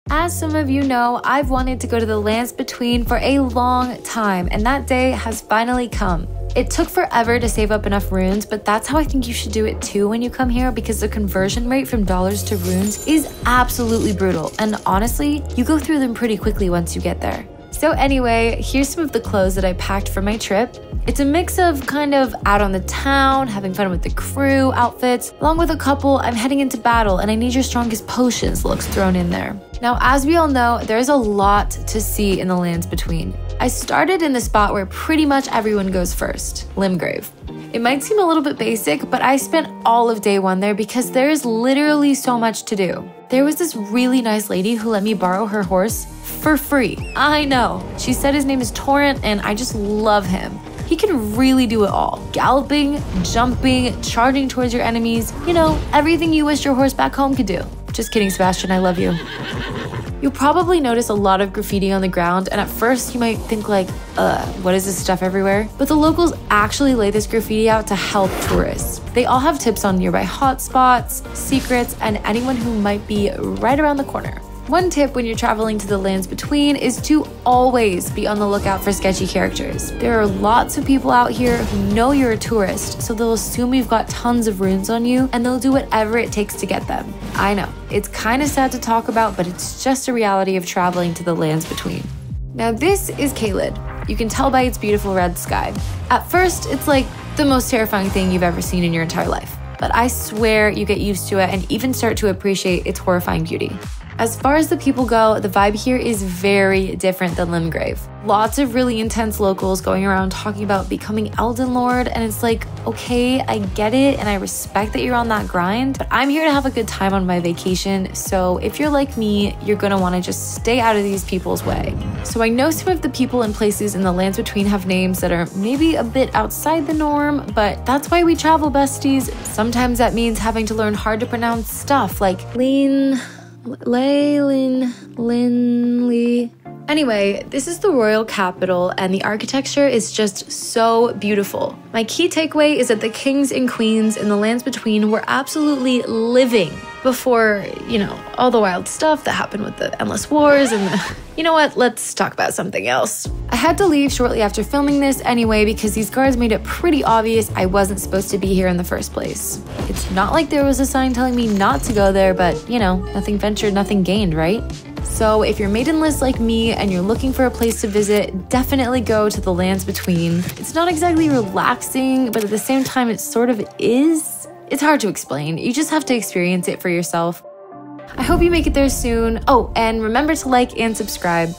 As some of you know, I've wanted to go to the lands between for a long time, and that day has finally come. It took forever to save up enough runes, but that's how I think you should do it too when you come here, because the conversion rate from dollars to runes is absolutely brutal, and honestly, you go through them pretty quickly once you get there. So anyway, here's some of the clothes that I packed for my trip. It's a mix of kind of out on the town, having fun with the crew outfits, along with a couple I'm heading into battle and I need your strongest potions looks thrown in there. Now, as we all know, there's a lot to see in the lands between. I started in the spot where pretty much everyone goes first, Limgrave. It might seem a little bit basic, but I spent all of day one there because there is literally so much to do. There was this really nice lady who let me borrow her horse for free. I know. She said his name is Torrent and I just love him. He can really do it all. Galloping, jumping, charging towards your enemies. You know, everything you wish your horse back home could do. Just kidding, Sebastian, I love you. You'll probably notice a lot of graffiti on the ground, and at first you might think like, what is this stuff everywhere? But the locals actually lay this graffiti out to help tourists. They all have tips on nearby hotspots, secrets, and anyone who might be right around the corner. One tip when you're traveling to the lands between is to always be on the lookout for sketchy characters. There are lots of people out here who know you're a tourist, so they'll assume you've got tons of runes on you and they'll do whatever it takes to get them. I know, it's kind of sad to talk about, but it's just a reality of traveling to the lands between. Now this is Caelid. You can tell by its beautiful red sky. At first, it's like the most terrifying thing you've ever seen in your entire life. But I swear you get used to it and even start to appreciate its horrifying beauty. As far as the people go, the vibe here is very different than Limgrave. Lots of really intense locals going around talking about becoming Elden Lord, and it's like, okay, I get it and I respect that you're on that grind, but I'm here to have a good time on my vacation, so if you're like me, you're gonna wanna just stay out of these people's way. So I know some of the people and places in the lands between have names that are maybe a bit outside the norm, but that's why we travel, besties. Sometimes that means having to learn hard to pronounce stuff like Linley. Anyway, this is the royal capital and the architecture is just so beautiful. My key takeaway is that the kings and queens in the lands between were absolutely living before, you know, all the wild stuff that happened with the endless wars and the... You know what, let's talk about something else. I had to leave shortly after filming this anyway because these guards made it pretty obvious I wasn't supposed to be here in the first place. It's not like there was a sign telling me not to go there, but you know, nothing ventured, nothing gained, right? So if you're maidenless like me and you're looking for a place to visit, definitely go to the lands between. It's not exactly relaxing, but at the same time it sort of is. It's hard to explain, you just have to experience it for yourself. I hope you make it there soon. Oh, and remember to like and subscribe.